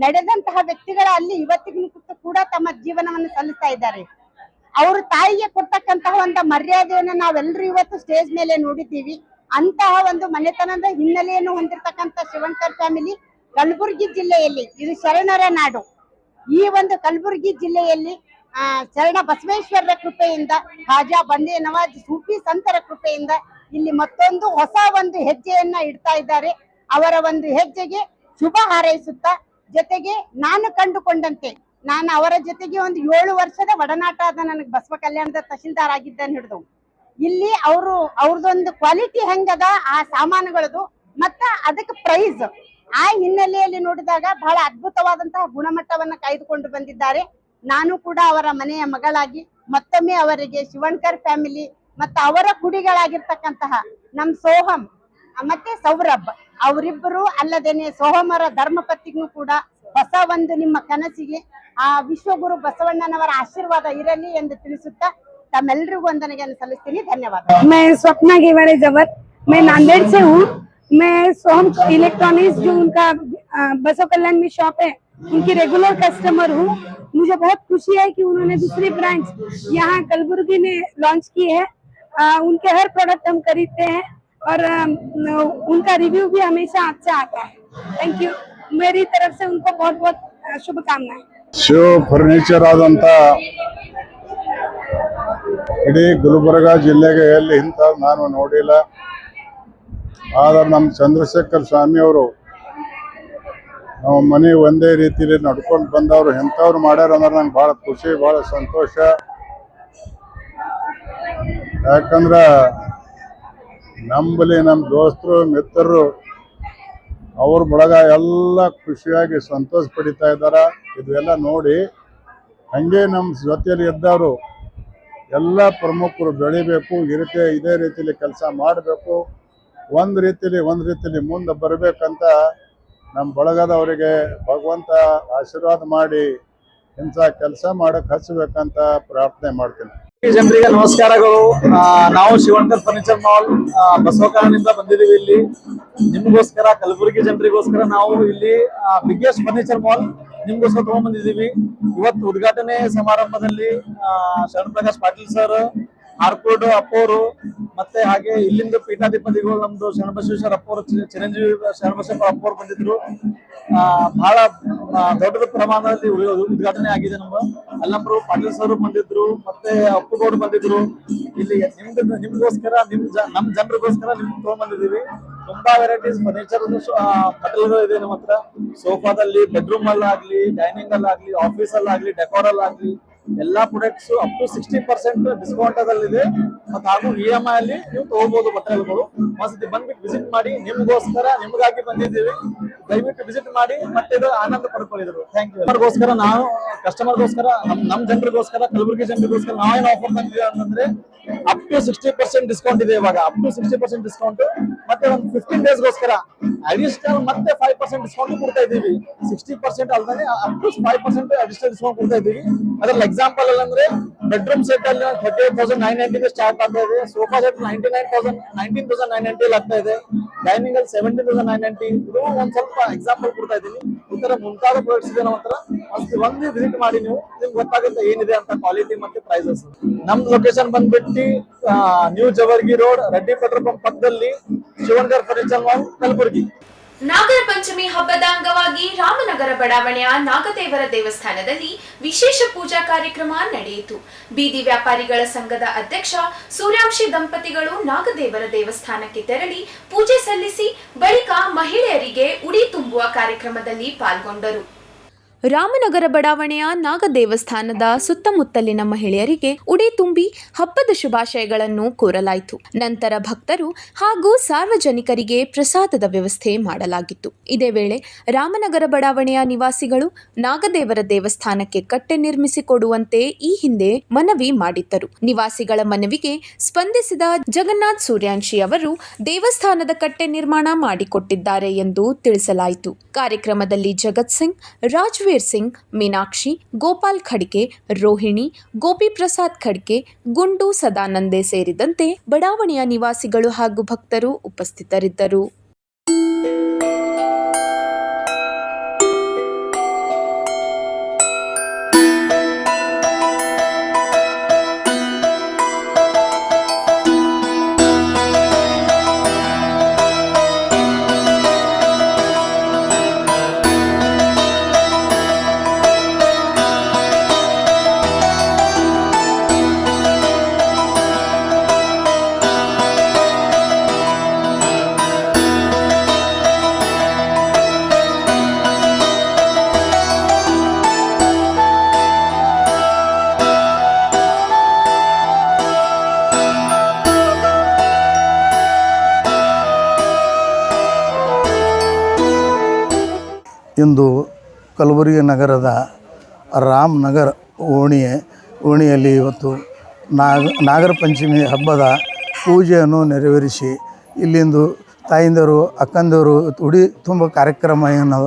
S8: ನಡೆದಂತಹ ವ್ಯಕ್ತಿಗಳ ಅಲ್ಲಿ ಇವತ್ತಿಗೂ ಕೂಡ ತಮ್ಮ ಜೀವನವನ್ನು ಸಲ್ಲಿಸ್ತಾ ಇದ್ದಾರೆ. ಅವರು ತಾಯಿಗೆ ಕೊಡ್ತಕ್ಕಂತಹ ಒಂದು ಮರ್ಯಾದೆಯನ್ನು ನಾವೆಲ್ಲರೂ ಇವತ್ತು ಸ್ಟೇಜ್ ಮೇಲೆ ನೋಡಿದ್ದೀವಿ. ಅಂತಹ ಒಂದು ಮನೆತನದ ಹಿನ್ನೆಲೆಯನ್ನು ಹೊಂದಿರತಕ್ಕಂಥ ಶಿವಣ್ಕರ್ ಫ್ಯಾಮಿಲಿ ಕಲಬುರಗಿ ಜಿಲ್ಲೆಯಲ್ಲಿ, ಇದು ಶರಣರ ನಾಡು, ಈ ಒಂದು ಕಲಬುರಗಿ ಜಿಲ್ಲೆಯಲ್ಲಿ ಶರಣ ಬಸವೇಶ್ವರರ ಕೃಪೆಯಿಂದ, ಖಾಜಾ ಬಂದೇ ನವಾಜ್ ಸೂಫಿ ಸಂತರ ಕೃಪೆಯಿಂದ ಇಲ್ಲಿ ಮತ್ತೊಂದು ಹೊಸ ಒಂದು ಹೆಜ್ಜೆಯನ್ನ ಇಡ್ತಾ ಇದ್ದಾರೆ. ಅವರ ಒಂದು ಹೆಜ್ಜೆಗೆ ಶುಭ ಹಾರೈಸುತ್ತಾ, ಜೊತೆಗೆ ನಾನು ಕಂಡುಕೊಂಡಂತೆ ನಾನು ಅವರ ಜೊತೆಗೆ ಒಂದು 7 ವರ್ಷದ ಒಡನಾಟ ಆದ ನನಗೆ ಬಸವ ಕಲ್ಯಾಣದ ತಹಶೀಲ್ದಾರ್ ಆಗಿದ್ದನ್ನು ಹಿಡಿದು ಇಲ್ಲಿ ಅವ್ರದೊಂದು ಕ್ವಾಲಿಟಿ ಹೆಂಗದ ಆ ಸಾಮಾನುಗಳದು ಮತ್ತ ಅದಕ್ಕೆ ಪ್ರೈಸ್ ಆ ಹಿನ್ನೆಲೆಯಲ್ಲಿ ನೋಡಿದಾಗ ಬಹಳ ಅದ್ಭುತವಾದಂತಹ ಗುಣಮಟ್ಟವನ್ನ ಕಾಯ್ದುಕೊಂಡು ಬಂದಿದ್ದಾರೆ. ನಾನು ಕೂಡ ಅವರ ಮನೆಯ ಮಗಳಾಗಿ ಮತ್ತೊಮ್ಮೆ ಅವರಿಗೆ ಶಿವಣ್ಕರ್ ಫ್ಯಾಮಿಲಿ ಮತ್ತು ಅವರ ಕುಡಿಗಳಾಗಿರ್ತಕ್ಕಂತಹ ನಮ್ ಸೋಹಂ ಮತ್ತೆ ಸೌರಭ್ ಅವರಿಬ್ಬರು ಅಲ್ಲದೇನೆ ಸೋಹಮರ ಧರ್ಮಪತ್ನಿಗೂ ಕೂಡ ಹೊಸ ಒಂದು ನಿಮ್ಮ ಕನಸಿಗೆ ಆ ವಿಶ್ವಗುರು ಬಸವಣ್ಣನವರ ಆಶೀರ್ವಾದ ಇರಲಿ ಎಂದು ತಿಳಿಸುತ್ತಾ तमेल्लरिगू वंदनेಗಳನ್ನು ಸಲ್ಲಿಸ್ತೀನಿ. ಧನ್ಯವಾದ.
S9: मैं स्वप्ना गेवारे जवर, मैं नांदेड़ से हूँ। मैं सोहम इलेक्ट्रॉनिक्स जो उनका बसव कल्याण में शॉप है उनकी रेगुलर कस्टमर हूँ। मुझे बहुत खुशी है कि उन्होंने दूसरी ब्रांच यहाँ कलबुर्गी में लॉन्च की है। उनके हर प्रोडक्ट हम खरीदते हैं और उनका रिव्यू भी हमेशा अच्छा आता है। Thank you. मेरी तरफ से उनको बहुत बहुत शुभकामनाएं।
S10: ಶಿವ ಫರ್ನಿಚರ್ ಆದಂತ ಇಡೀ ಗುಲ್ಬರ್ಗ ಜಿಲ್ಲೆಗೆ ಎಲ್ಲಿ ಇಂಥ ನಾನು ನೋಡಿಲ್ಲ. ಆದ್ರೆ ನಮ್ಮ ಚಂದ್ರಶೇಖರ್ ಸ್ವಾಮಿ ಅವರು ನಮ್ಮ ಮನೆ ಒಂದೇ ರೀತಿಯಲ್ಲಿ ನಡ್ಕೊಂಡು ಬಂದವರು ಎಂಥವ್ರು ಮಾಡ್ಯಾರ ಅಂದ್ರೆ ನಂಗೆ ಭಾಳ ಖುಷಿ, ಭಾಳ ಸಂತೋಷ. ಯಾಕಂದ್ರೆ ನಮ್ಮಲ್ಲಿ ನಮ್ಮ ದೋಸ್ತರು ಮಿತ್ರರು ಅವ್ರ ಬಳಗ ಎಲ್ಲ ಖುಷಿಯಾಗಿ ಸಂತೋಷ ಪಡಿತಾ ಇದ್ದಾರೆ. ಇದೆಲ್ಲ ನೋಡಿ ಹಂಗೆ ನಮ್ಮ ಜೊತೆಯಲ್ಲಿ ಇದ್ದವರು ಎಲ್ಲ ಪ್ರಮುಖರು ಬೆಳಿಬೇಕು, ಇದೇ ರೀತಿಯಲ್ಲಿ ಕೆಲಸ ಮಾಡಬೇಕು, ಒಂದು ರೀತಿಯಲ್ಲಿ ಮುಂದೆ ಬರಬೇಕಂತ ನಮ್ಮ ಬಳಗದವರಿಗೆ ಭಗವಂತ ಆಶೀರ್ವಾದ ಮಾಡಿ ಇಂಥ ಕೆಲಸ ಮಾಡಕ್ಕೆ ಹಚ್ಚಬೇಕಂತ ಪ್ರಾರ್ಥನೆ ಮಾಡ್ತೀನಿ.
S11: ಜನರಿಗೆ ನಮಸ್ಕಾರಗಳು. ನಾವು ಶಿವಣ್ಕರ್ ಫರ್ನಿಚರ್ ಮಾಲ್ ಬಸವಕಲ್ಯಾಣದಿಂದ ಬಂದಿದ್ದೀವಿ. ಇಲ್ಲಿ ನಿಮಗೋಸ್ಕರ, ಕಲಬುರಗಿ ಜನರಿಗೋಸ್ಕರ ನಾವು ಇಲ್ಲಿ ಬಿಗ್ಗೆಸ್ಟ್ ಫರ್ನಿಚರ್ ಮಾಲ್ ನಿಮ್ಗೋಸ್ಕರ ತಗೊಂಡ್ಬಂದಿದ್ದೀವಿ. ಇವತ್ತು ಉದ್ಘಾಟನೆ ಸಮಾರಂಭದಲ್ಲಿ ಶರಣ್ ಪ್ರಕಾಶ್ ಪಾಟೀಲ್ ಸರ್, ಆರ್ಕೋಡ್ ಅಪ್ಪೋರು, ಮತ್ತೆ ಹಾಗೆ ಇಲ್ಲಿಂದ ಪೀಠಾಧಿಪತಿಗಳು ನಮ್ದು ಶರಣಬಸವೇಶ್ವರ ಅಪ್ಪೋರು, ಚಿರಂಜೀವಿ ಶರಣಬಸವೇಶ್ವರ ಅಪ್ಪೋರು ಬಂದಿದ್ರು. ಬಹಳ ದೊಡ್ಡ ಪ್ರಮಾಣದಲ್ಲಿ ಉದ್ಘಾಟನೆ ಆಗಿದೆ. ಅಲ್ಲಂಬ್ರು ಪಾಟೀಲ್ ಸರ್ ಬಂದಿದ್ರು, ಮತ್ತೆ ಅಪ್ಪುಗೌಡ್ ಬಂದಿದ್ರು. ಇಲ್ಲಿ ನಿಮ್ಗೋಸ್ಕರ ನಮ್ ಜನರಿಗೋಸ್ಕರ ನಿಮ್ಗೆ ತಗೊಂಡ್ಬಂದಿದೀವಿ. ತುಂಬಾ ವೆರೈಟೀಸ್ ಫರ್ನಿಚರ್ ಮಟೀರಿಯಲ್ ಇದೆ ನಮ್ಮ ಹತ್ರ. ಸೋಫಾದಲ್ಲಿ, ಬೆಡ್ರೂಮ್ ಅಲ್ಲಾಗ್ಲಿ, ಡೈನಿಂಗ್ ಅಲ್ಲಾಗ್ಲಿ, ಆಫೀಸ್ ಅಲ್ಲಾಗ್ಲಿ, ಡೆಕೋರ್ ಅಲ್ಲಾಗ್ಲಿ ಎಲ್ಲಾ ಪ್ರಾಡಕ್ಟ್ಸ್ ಅಪ್ ಟು 60% ಡಿಸ್ಕೌಂಟ್ ಇದೆ. ಮತ್ತೆ ಹಾಗೂ EMI ಅಲ್ಲಿ ನೀವು ತಗೋಬಹುದು ಬಟ್ಟೆಗಳು. ಒಂದ್ಸತಿ ಬಂದ್ಬಿಟ್ಟು ವಿಸಿಟ್ ಮಾಡಿ. ನಿಮ್ಗೋಸ್ಕರ, ನಿಮ್ಗಾಗಿ ಬಂದಿದ್ದೀವಿ. ದಯವಿಟ್ಟು ವಿಸಿಟ್ ಮಾಡಿ, ಮತ್ತೆ ಇದು ಆನಂದ ಪಡ್ಕೊಂಡಿದ್ರು. Thank you. ನಾವು ಕಸ್ಟಮರ್ಗೋಸ್ಕರ, ನಮ್ ಜನರಿಗೋಸ್ಕರ, ಕಲಬುರಗಿ ಜನರಿಗೋಸ್ಕರ ನಾವೇನು ಆಫರ್ ತಂದಿದ್ದೀವಿ ಅಂತಂದ್ರೆ ಅಪ್ ಟು 60% ಡಿಸ್ಕೌಂಟ್ ಇದೆ ಇವಾಗ. ಅಪ್ ಟು 60% ಡಿಸ್ಕೌಂಟ್, ಮತ್ತೆ ಒಂದು 15 ಡೇಸ್ಗೋಸ್ಕರ ಅಡಿಷನಲ್ ಮತ್ತೆ 5% ಡಿಸ್ಕೌಂಟ್ ಕೊಡ್ತಾ ಇದ್ದೀವಿ. 60% ಅಲ್ಲದೆ ಅಪ್ ಟು 5% ಅಡಿಷನಲ್ ಡಿಸ್ಕೌಂಟ್ ಕೊಡ್ತಾ ಇದ್ದೀವಿ. ಅದ್ರಲ್ಲಿ ಎಕ್ಸಾಂಪಲ್ ಅಂದ್ರೆ ಬೆಡ್ರೂಮ್ ಸೆಟ್ ಅಲ್ಲಿ 38,990 ಸ್ಟಾರ್ಟ್ ಆಗ್ತಾ ಇದೆ. ಸೋಫಾ ಸೆಟ್ 19,990 ಆಗ್ತಾ ಇದೆ. ಡೈನಿಂಗ್ ಅಲ್ಲಿ 17,990. ಇದು ಒಂದ್ ಸ್ವಲ್ಪ ಎಕ್ಸಾಂಪಲ್ ಕೊಡ್ತಾ ಇದ್ದೀನಿ. ಈ ತರ ಮುಂತಾದ ಪ್ರಾಡಕ್ಟ್ಸ್ ಇದೆ ನಮ್ಮ ಹತ್ರ. ಒಂದು ವಿಸಿಟ್ ಮಾಡಿ, ನಿಮ್ಗೆ ಗೊತ್ತಾಗುತ್ತೆ ಏನಿದೆ ಅಂತ ಕ್ವಾಲಿಟಿ ಮತ್ತೆ ಪ್ರೈಸಸ್. ನಮ್ದು ಲೊಕೇಶನ್ ಬಂದ್ಬಿಟ್ಟು new Jevargi road, Reddy petrol pump ಪಕ್ಕದಲ್ಲಿ, ಶಿವಣ್ಕರ್ ಫರ್ನಿಚರ್ ಮಾಲ್, ಕಲಬುರಗಿ.
S3: ನಾಗರ ಪಂಚಮಿ ಹಬ್ಬದ ಅಂಗವಾಗಿ ರಾಮನಗರ ಬಡಾವಣೆಯ ನಾಗದೇವರ ದೇವಸ್ಥಾನದಲ್ಲಿ ವಿಶೇಷ ಪೂಜಾ ಕಾರ್ಯಕ್ರಮ ನಡೆಯಿತು. ಬೀದಿ ವ್ಯಾಪಾರಿಗಳ ಸಂಘದ ಅಧ್ಯಕ್ಷ ಸೂರ್ಯಾಂಶಿ ದಂಪತಿಗಳು ನಾಗದೇವರ ದೇವಸ್ಥಾನಕ್ಕೆ ತೆರಳಿ ಪೂಜೆ ಸಲ್ಲಿಸಿ ಬಳಿಕ ಮಹಿಳೆಯರಿಗೆ ಉಡಿ ತುಂಬುವ ಕಾರ್ಯಕ್ರಮದಲ್ಲಿ ಪಾಲ್ಗೊಂಡರು.
S5: ರಾಮನಗರ ಬಡಾವಣೆಯ ನಾಗ ದೇವಸ್ಥಾನದ ಸುತ್ತಮುತ್ತಲಿನ ಮಹಿಳೆಯರಿಗೆ ಉಡಿ ತುಂಬಿ ಹಬ್ಬದ ಶುಭಾಶಯಗಳನ್ನು ಕೋರಲಾಯಿತು. ನಂತರ ಭಕ್ತರು ಹಾಗೂ ಸಾರ್ವಜನಿಕರಿಗೆ ಪ್ರಸಾದದ ವ್ಯವಸ್ಥೆ ಮಾಡಲಾಗಿತ್ತು. ಇದೇ ವೇಳೆ ರಾಮನಗರ ಬಡಾವಣೆಯ ನಿವಾಸಿಗಳು ನಾಗದೇವರ ದೇವಸ್ಥಾನಕ್ಕೆ ಕಟ್ಟೆ ನಿರ್ಮಿಸಿಕೊಡುವಂತೆ ಈ ಹಿಂದೆ ಮನವಿ ಮಾಡಿದ್ದರು. ನಿವಾಸಿಗಳ ಮನವಿಗೆ ಸ್ಪಂದಿಸಿದ ಜಗನ್ನಾಥ್ ಸೂರ್ಯಾಂಶಿ ಅವರು ದೇವಸ್ಥಾನದ ಕಟ್ಟೆ ನಿರ್ಮಾಣ ಮಾಡಿಕೊಟ್ಟಿದ್ದಾರೆ ಎಂದು ತಿಳಿಸಲಾಯಿತು. ಕಾರ್ಯಕ್ರಮದಲ್ಲಿ ಜಗತ್ ಸಿಂಗ್, ರಾಜ್ವೀರ್ ಸಿಂಗ್, ಮೀನಾಕ್ಷಿ, ಗೋಪಾಲ್ ಖಡ್ಕೆ, ರೋಹಿಣಿ, ಗೋಪಿ ಪ್ರಸಾದ್ ಖಡ್ಕೆ, ಗುಂಡು ಸದಾನಂದೆ ಸೇರಿದಂತೆ ಬಡಾವಣೆಯ ನಿವಾಸಿಗಳು ಹಾಗೂ ಭಕ್ತರು ಉಪಸ್ಥಿತರಿದ್ದರು.
S6: ಇಂದು ಕಲಬುರಗಿ ನಗರದ ರಾಮನಗರ ಓಣಿಯಲ್ಲಿ ಇವತ್ತು ನಾಗರ ಪಂಚಮಿ ಹಬ್ಬದ ಪೂಜೆಯನ್ನು ನೆರವೇರಿಸಿ ಇಲ್ಲಿಂದು ತಾಯಿಂದರು, ಅಕ್ಕಂದವರು ಉಡಿ ತುಂಬ ಕಾರ್ಯಕ್ರಮವನ್ನು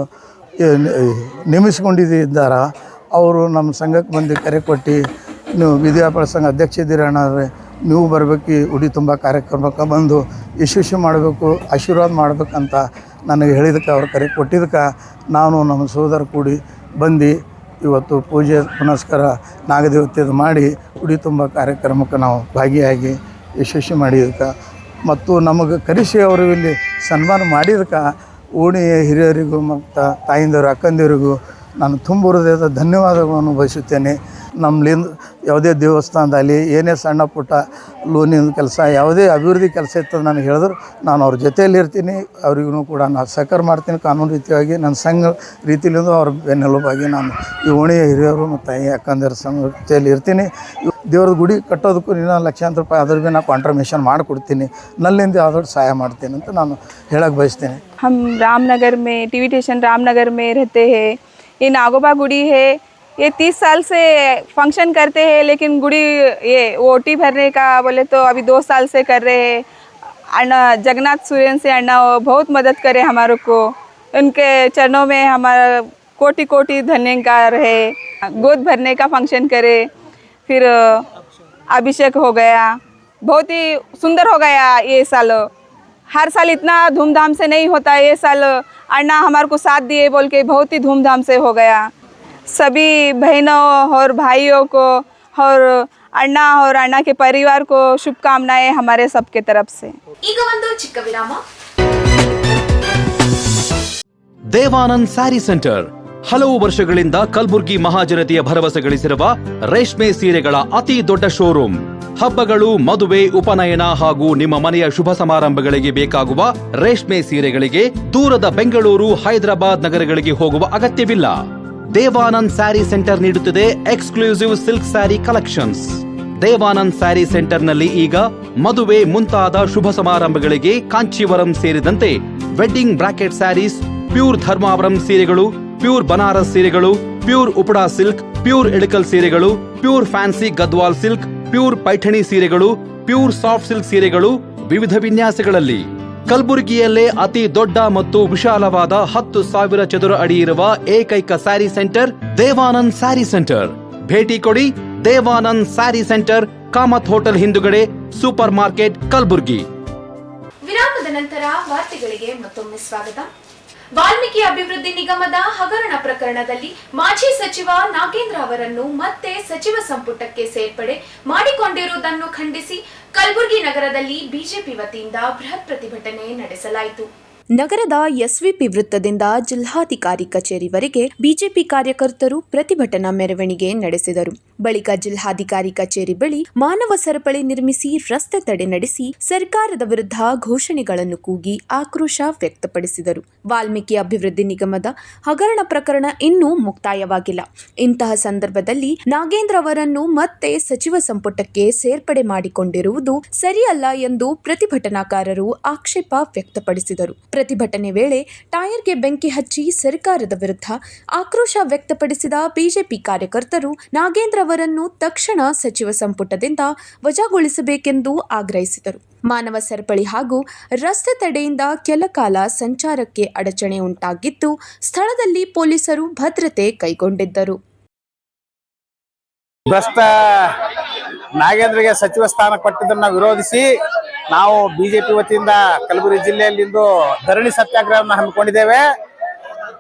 S6: ನೇಮಿಸಿಕೊಂಡಿದ್ದಾರೆ. ಅವರು ನಮ್ಮ ಸಂಘಕ್ಕೆ ಬಂದು ಕರೆ ಕೊಟ್ಟು, ನೀವು ಬೀದಿ ವ್ಯಾಪಾರ ಸಂಘ ಅಧ್ಯಕ್ಷ ಇದ್ದೀರಿ ಅಣ್ಣಾದ್ರೆ, ನೀವು ಬರಬೇಕು, ಉಡಿ ತುಂಬ ಕಾರ್ಯಕ್ರಮಕ್ಕೆ ಬಂದು ಯಶಸ್ವಿ ಮಾಡಬೇಕು, ಆಶೀರ್ವಾದ ಮಾಡಬೇಕಂತ ನನಗೆ ಹೇಳಿದಕ್ಕೆ, ಅವ್ರು ಕರೆ ಕೊಟ್ಟಿದ್ದಕ್ಕೆ ನಾನು ನಮ್ಮ ಸೋದರ ಕೂಡಿ ಬಂದು ಇವತ್ತು ಪೂಜೆ ಪುನಸ್ಕಾರ ನಾಗದೇವತೆದು ಮಾಡಿ ಉಡಿ ತುಂಬ ಕಾರ್ಯಕ್ರಮಕ್ಕೆ ನಾವು ಭಾಗಿಯಾಗಿ ಯಶಸ್ವಿ ಮಾಡಿದಕ್ಕೆ ಮತ್ತು ನಮಗೆ ಕರೆಸಿ ಅವರು ಇಲ್ಲಿ ಸನ್ಮಾನ ಮಾಡಿದಕ್ಕೆ ಓಣಿಯ ಹಿರಿಯರಿಗೂ ಮತ್ತು ತಾಯಿಂದವರು, ಅಕ್ಕಂದಿರಿಗೂ ನಾನು ತುಂಬ ಹೃದಯದ ಧನ್ಯವಾದಗಳನ್ನು ಬಯಸುತ್ತೇನೆ. ನಮ್ಮಲಿಂದ ಯಾವುದೇ ದೇವಸ್ಥಾನದಲ್ಲಿ ಏನೇ ಸಣ್ಣ ಪುಟ್ಟ ಲೋನಿನ ಕೆಲಸ, ಯಾವುದೇ ಅಭಿವೃದ್ಧಿ ಕೆಲಸ ಇರ್ತದೆ ನನಗೆ ಹೇಳಿದ್ರು ನಾನು ಅವ್ರ ಜೊತೆಯಲ್ಲಿ ಇರ್ತೀನಿ. ಅವ್ರಿಗೂ ಕೂಡ ನಾನು ಸಹಕಾರ ಮಾಡ್ತೀನಿ. ಕಾನೂನು ರೀತಿಯಾಗಿ ನನ್ನ ಸಂಘ ರೀತಿಯಿಂದ ಅವ್ರ ಬೆನ್ನೆಲುಬಾಗಿ ನಾನು ಈ ಓಣಿಯ ಹಿರಿಯರು ಮತ್ತು ತಾಯಿ ಅಕ್ಕಂದಿರ ಸಂಘ ಜೊತೆಯಲ್ಲಿ ಇರ್ತೀನಿ. ದೇವ್ರ ಗುಡಿ ಕಟ್ಟೋದಕ್ಕೂ ನೀನು ಲಕ್ಷಾಂತರ ರೂಪಾಯಿ ಅದ್ರ ಭೀ ನಾನು ಕಾಂಟ್ರಿಬ್ಯೂಷನ್ ಮಾಡಿಕೊಡ್ತೀನಿ, ನನ್ನಿಂದ ಯಾವ್ದಾದ್ರು ಸಹಾಯ ಮಾಡ್ತೀನಿ ಅಂತ ನಾನು ಹೇಳಕ್ಕೆ ಬಯಸ್ತೇನೆ.
S12: हम रामनगर में टीवी स्टेशन रामनगर में रहते हैं. ये नागोबा गुड़ी है. ये 30 साल से फंक्शन करते हैं, लेकिन गुड़ी ये ओटी भरने का बोले तो अभी 2 साल से कर रहे हैं. अन्ना जगन्नाथ सूर्यन से अन्ना बहुत मदद करे हमारे को. उनके चरणों में हमारा कोटि कोटि धन्यवाद है. गोद भरने का फंक्शन करे, फिर अभिषेक हो गया, बहुत ही सुंदर हो गया ये साल। हर साल इतना धूमधाम से नहीं होता, ये साल अन्ना हमारे को साथ दिए बोल के बहुत ही धूमधाम से हो गया। सभी बहनों और भाइयों को और अन्ना के परिवार को शुभकामनाएं हमारे सबके तरफ से।
S3: ಈಗ ಒಂದು ಚಿಕ್ಕ ವಿರಾಮ.
S2: ದೇವಾನಂದ್ ಸ್ಯಾರಿ ಸೆಂಟರ್ ಹಲವು ವರ್ಷಗಳಿಂದ ಕಲಬುರ್ಗಿ ಮಹಾಜನತೆಯ ಭರವಸೆ ಗಳಿಸಿರುವ ರೇಷ್ಮೆ ಸೀರೆಗಳ ಅತಿ ದೊಡ್ಡ ಶೋರೂಮ್. ಹಬ್ಬಗಳು, ಮದುವೆ, ಉಪನಯನ ಹಾಗೂ ನಿಮ್ಮ ಮನೆಯ ಶುಭ ಸಮಾರಂಭಗಳಿಗೆ ಬೇಕಾಗುವ ರೇಷ್ಮೆ ಸೀರೆಗಳಿಗೆ ದೂರದ ಬೆಂಗಳೂರು, ಹೈದರಾಬಾದ್ ನಗರಗಳಿಗೆ ಹೋಗುವ ಅಗತ್ಯವಿಲ್ಲ. ದೇವಾನಂದ್ ಸ್ಯಾರಿ ಸೆಂಟರ್ ನೀಡುತ್ತಿದೆ exclusive silk sari collections. Devanand sari ಸೆಂಟರ್ನಲ್ಲಿ ಈಗ ಮದುವೆ ಮುಂತಾದ ಶುಭ ಸಮಾರಂಭಗಳಿಗೆ ಕಾಂಚೀವರಂ ಸೇರಿದಂತೆ wedding bracket saris, pure Dharmavaram ಸೀರೆಗಳು, ಪ್ಯೂರ್ ಬನಾರಸ್ ಸೀರೆಗಳು, pure Uppada silk, pure Ilkal ಸೀರೆಗಳು, pure fancy Gadwal silk, pure Paithani ಸೀರೆಗಳು, ಪ್ಯೂರ್ ಸಾಫ್ಟ್ ಸಿಲ್ಕ್ ಸೀರೆಗಳು ವಿವಿಧ ವಿನ್ಯಾಸಗಳಲ್ಲಿ. ಕಲಬುರಗಿಯಲ್ಲೇ ಅತಿ ದೊಡ್ಡ ಮತ್ತು ವಿಶಾಲವಾದ 10,000 ಚದುರ ಅಡಿ ಇರುವ ಏಕೈಕ ಸ್ಯಾರಿ ಸೆಂಟರ್ ದೇವಾನಂದ್ ಸ್ಯಾರಿ ಸೆಂಟರ್. ಭೇಟಿ ಕೊಡಿ. ದೇವಾನಂದ್ ಸ್ಯಾರಿ ಸೆಂಟರ್, ಕಾಮತ್ ಹೋಟೆಲ್ ಹಿಂದುಗಡೆ, ಸೂಪರ್ ಮಾರ್ಕೆಟ್, ಕಲಬುರ್ಗಿ.
S3: ವಿರಾಮದ ನಂತರ ವಾರ್ತೆಗಳಿಗೆ ಮತ್ತೊಮ್ಮೆ ಸ್ವಾಗತ. ವಾಲ್ಮೀಕಿ ಅಭಿವೃದ್ಧಿ ನಿಗಮದ ಹಗರಣ ಪ್ರಕರಣದಲ್ಲಿ ಮಾಜಿ ಸಚಿವ ನಾಗೇಂದ್ರ ಅವರನ್ನು ಮತ್ತೆ ಸಚಿವ ಸಂಪುಟಕ್ಕೆ ಸೇರ್ಪಡೆ ಮಾಡಿಕೊಂಡಿರುವುದನ್ನು ಖಂಡಿಸಿ ಕಲಬುರಗಿ ನಗರದಲ್ಲಿ ಬಿಜೆಪಿ ವತಿಯಿಂದ ಬೃಹತ್ ಪ್ರತಿಭಟನೆ ನಡೆಸಲಾಯಿತು.
S5: ನಗರದ ಎಸ್ವಿಪಿ ವೃತ್ತದಿಂದ ಜಿಲ್ಲಾಧಿಕಾರಿ ಕಚೇರಿವರೆಗೆ ಬಿಜೆಪಿ ಕಾರ್ಯಕರ್ತರು ಪ್ರತಿಭಟನಾ ಮೆರವಣಿಗೆ ನಡೆಸಿದರು. ಬಳಿಕ ಜಿಲ್ಲಾಧಿಕಾರಿ ಕಚೇರಿ ಬಳಿ ಮಾನವ ಸರಪಳಿ ನಿರ್ಮಿಸಿ ರಸ್ತೆ ತಡೆ ನಡೆಸಿ ಸರ್ಕಾರದ ವಿರುದ್ಧ ಘೋಷಣೆಗಳನ್ನು ಕೂಗಿ ಆಕ್ರೋಶ ವ್ಯಕ್ತಪಡಿಸಿದರು. ವಾಲ್ಮೀಕಿ ಅಭಿವೃದ್ಧಿ ನಿಗಮದ ಹಗರಣ ಪ್ರಕರಣ ಇನ್ನೂ ಮುಕ್ತಾಯವಾಗಿಲ್ಲ. ಇಂತಹ ಸಂದರ್ಭದಲ್ಲಿ ನಾಗೇಂದ್ರ ಅವರನ್ನು ಮತ್ತೆ ಸಚಿವ ಸಂಪುಟಕ್ಕೆ ಸೇರ್ಪಡೆ ಮಾಡಿಕೊಂಡಿರುವುದು ಸರಿಯಲ್ಲ ಎಂದು ಪ್ರತಿಭಟನಾಕಾರರು ಆಕ್ಷೇಪ ವ್ಯಕ್ತಪಡಿಸಿದರು. ಪ್ರತಿಭಟನೆ ವೇಳೆ ಟೈರ್ಗೆ ಬೆಂಕಿ ಹಚ್ಚಿ ಸರ್ಕಾರದ ವಿರುದ್ಧ ಆಕ್ರೋಶ ವ್ಯಕ್ತಪಡಿಸಿದ ಬಿಜೆಪಿ ಕಾರ್ಯಕರ್ತರು ನಾಗೇಂದ್ರ ಅವರನ್ನು ತಕ್ಷಣ ಸಚಿವ ಸಂಪುಟದಿಂದ ವಜಾಗೊಳಿಸಬೇಕೆಂದು ಆಗ್ರಹಿಸಿದರು. ಮಾನವ ಸರಪಳಿ ಹಾಗೂ ರಸ್ತೆ ತಡೆಯಿಂದ ಕೆಲಕಾಲ ಸಂಚಾರಕ್ಕೆ ಅಡಚಣೆ ಉಂಟಾಗಿದ್ದು, ಸ್ಥಳದಲ್ಲಿ ಪೊಲೀಸರು ಭದ್ರತೆ ಕೈಗೊಂಡಿದ್ದರು.
S11: ಭ್ರಷ್ಟ ನಾಗೇಂದ್ರಿಗೆ ಸಚಿವ ಸ್ಥಾನ ಕೊಟ್ಟಿದ್ದನ್ನು ವಿರೋಧಿಸಿ ನಾವು ಬಿಜೆಪಿ ವತಿಯಿಂದ ಕಲಬುರಗಿ ಜಿಲ್ಲೆಯಲ್ಲಿಂದು ಧರಣಿ ಸತ್ಯಾಗ್ರಹವನ್ನು ಹಮ್ಮಿಕೊಂಡಿದ್ದೇವೆ.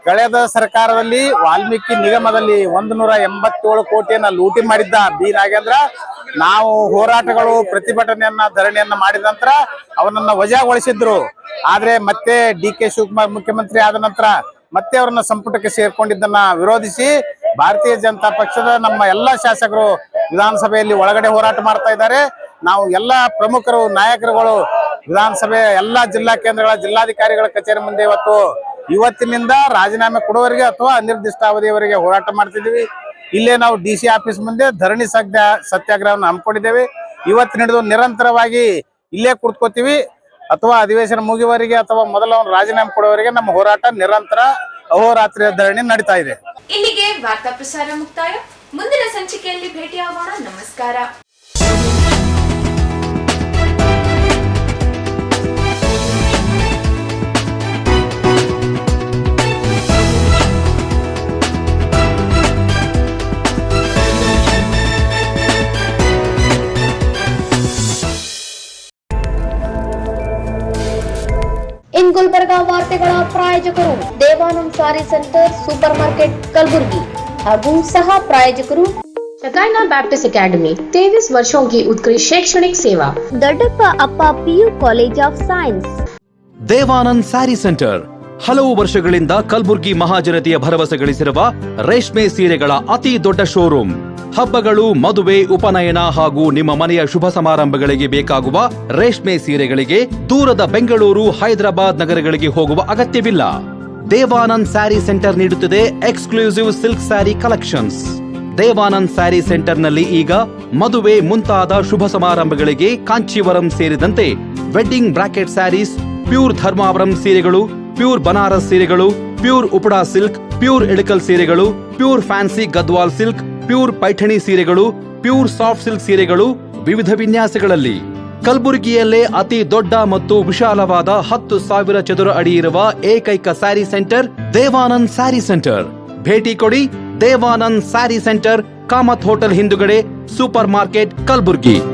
S11: ಕಳೆದ ಸರ್ಕಾರದಲ್ಲಿ ವಾಲ್ಮೀಕಿ ನಿಗಮದಲ್ಲಿ 187 ಕೋಟಿಯನ್ನ ಲೂಟಿ ಮಾಡಿದ್ದ ಬಿ ನಾಗೇಂದ್ರ ನಾವು ಹೋರಾಟಗಳು, ಪ್ರತಿಭಟನೆಯನ್ನ, ಧರಣಿಯನ್ನ ಮಾಡಿದ ನಂತರ ಅವನನ್ನ ವಜಾಗೊಳಿಸಿದ್ರು. ಆದ್ರೆ ಮತ್ತೆ ಡಿ.ಕೆ. ಶಿವಕುಮಾರ್ ಮುಖ್ಯಮಂತ್ರಿ ಆದ ನಂತರ ಮತ್ತೆ ಅವರನ್ನ ಸಂಪುಟಕ್ಕೆ ಸೇರ್ಕೊಂಡಿದ್ದನ್ನ ವಿರೋಧಿಸಿ ಭಾರತೀಯ ಜನತಾ ಪಕ್ಷದ ನಮ್ಮ ಎಲ್ಲಾ ಶಾಸಕರು ವಿಧಾನಸಭೆಯಲ್ಲಿ ಒಳಗಡೆ ಹೋರಾಟ ಮಾಡ್ತಾ ಇದ್ದಾರೆ. ನಾವು ಎಲ್ಲಾ ಪ್ರಮುಖರು, ನಾಯಕರುಗಳು ವಿಧಾನಸಭೆ ಎಲ್ಲಾ ಜಿಲ್ಲಾ ಕೇಂದ್ರಗಳ ಜಿಲ್ಲಾಧಿಕಾರಿಗಳ ಕಚೇರಿ ಮುಂದೆ ಇವತ್ತಿನಿಂದ ರಾಜೀನಾಮೆ ಕೊಡುವವರೆಗೆ ಅಥವಾ ಅನಿರ್ದಿಷ್ಟಾವಧಿಯವರೆಗೆ ಹೋರಾಟ ಮಾಡ್ತಿದ್ದೀವಿ. ಇಲ್ಲೇ ನಾವು ಡಿ.ಸಿ ಆಫೀಸ್ ಮುಂದೆ ಧರಣಿ ಸತ್ಯಾಗ್ರಹವನ್ನು ಹಮ್ಮಿಕೊಂಡಿದ್ದೇವೆ. ಇವತ್ತು ನಡೆದು ನಿರಂತರವಾಗಿ ಇಲ್ಲೇ ಕೂತ್ಕೋತೀವಿ. ಅಥವಾ ಅಧಿವೇಶನ ಮುಗಿಯುವವರೆಗೆ ಅಥವಾ ಮೊದಲ ರಾಜೀನಾಮೆ ಕೊಡುವವರೆಗೆ ನಮ್ಮ ಹೋರಾಟ ನಿರಂತರ ಅಹೋರಾತ್ರಿ ಧರಣಿ ನಡೀತಾ ಇದೆ.
S3: ಇಲ್ಲಿಗೆ ವಾರ್ತಾ ಪ್ರಸಾರ ಮುಕ್ತಾಯ. ಮುಂದಿನ ಸಂಚಿಕೆಯಲ್ಲಿ ಭೇಟಿಯಾಗೋಣ. ನಮಸ್ಕಾರ.
S1: ಇನ್ ಗುಲ್ಬರ್ಗಾ ವಾರ್ತೆಗಳ ಪ್ರಾಯೋಜಕರು Devanand sari centre, super market, Kalaburagi ಹಾಗೂ ಸಹ ಪ್ರಾಯೋಜಕರು
S13: शकाइना बैप्टिस्ट अकेडमी 23 वर्षों की उत्कृष्ट शैक्षणिक सेवा.
S1: ದೊಡ್ಡಪ್ಪ ಅಪ್ಪ PU college of science.
S2: Devanand sari centre ಹಲವು ವರ್ಷಗಳಿಂದ ಕಲಬುರ್ಗಿ ಮಹಾಜನತೆಯ ಭರವಸೆ ಗಳಿಸಿರುವ ರೇಷ್ಮೆ ಸೀರೆಗಳ ಅತಿ ದೊಡ್ಡ ಶೋರೂಮ್. ಹಬ್ಬಗಳು, ಮದುವೆ, ಉಪನಯನ ಹಾಗೂ ನಿಮ್ಮ ಮನೆಯ ಶುಭ ಸಮಾರಂಭಗಳಿಗೆ ಬೇಕಾಗುವ ರೇಷ್ಮೆ ಸೀರೆಗಳಿಗೆ ದೂರದ ಬೆಂಗಳೂರು, ಹೈದರಾಬಾದ್ ನಗರಗಳಿಗೆ ಹೋಗುವ ಅಗತ್ಯವಿಲ್ಲ. ದೇವಾನಂದ್ ಸ್ಯಾರಿ ಸೆಂಟರ್ ನೀಡುತ್ತಿದೆ exclusive silk sari collections. Devanand sari ಸೆಂಟರ್ನಲ್ಲಿ ಈಗ ಮದುವೆ ಮುಂತಾದ ಶುಭ ಸಮಾರಂಭಗಳಿಗೆ ಕಾಂಚೀವರಂ ಸೇರಿದಂತೆ wedding bracket saris, pure Dharmavaram ಸೀರೆಗಳು, ಪ್ಯೂರ್ ಬನಾರಸ್ ಸೀರೆಗಳು, pure Uppada silk, pure Ilkal ಸೀರೆಗಳು, pure fancy Gadwal silk, pure Paithani ಸೀರೆಗಳು, ಪ್ಯೂರ್ ಸಾಫ್ಟ್ ಸಿಲ್ಕ್ ಸೀರೆಗಳು ವಿವಿಧ ವಿನ್ಯಾಸಗಳಲ್ಲಿ. ಕಲಬುರಗಿಯಲ್ಲೇ ಅತಿ ದೊಡ್ಡ ಮತ್ತು ವಿಶಾಲವಾದ 10,000 ಚದುರ ಅಡಿ ಇರುವ ಏಕೈಕ ಸ್ಯಾರಿ ಸೆಂಟರ್ ದೇವಾನಂದ್ ಸ್ಯಾರಿ ಸೆಂಟರ್. ಭೇಟಿ ಕೊಡಿ. ದೇವಾನಂದ್ ಸ್ಯಾರಿ ಸೆಂಟರ್, ಕಾಮತ್ ಹೋಟೆಲ್ ಹಿಂದುಗಡೆ, ಸೂಪರ್ ಮಾರ್ಕೆಟ್, ಕಲಬುರ್ಗಿ.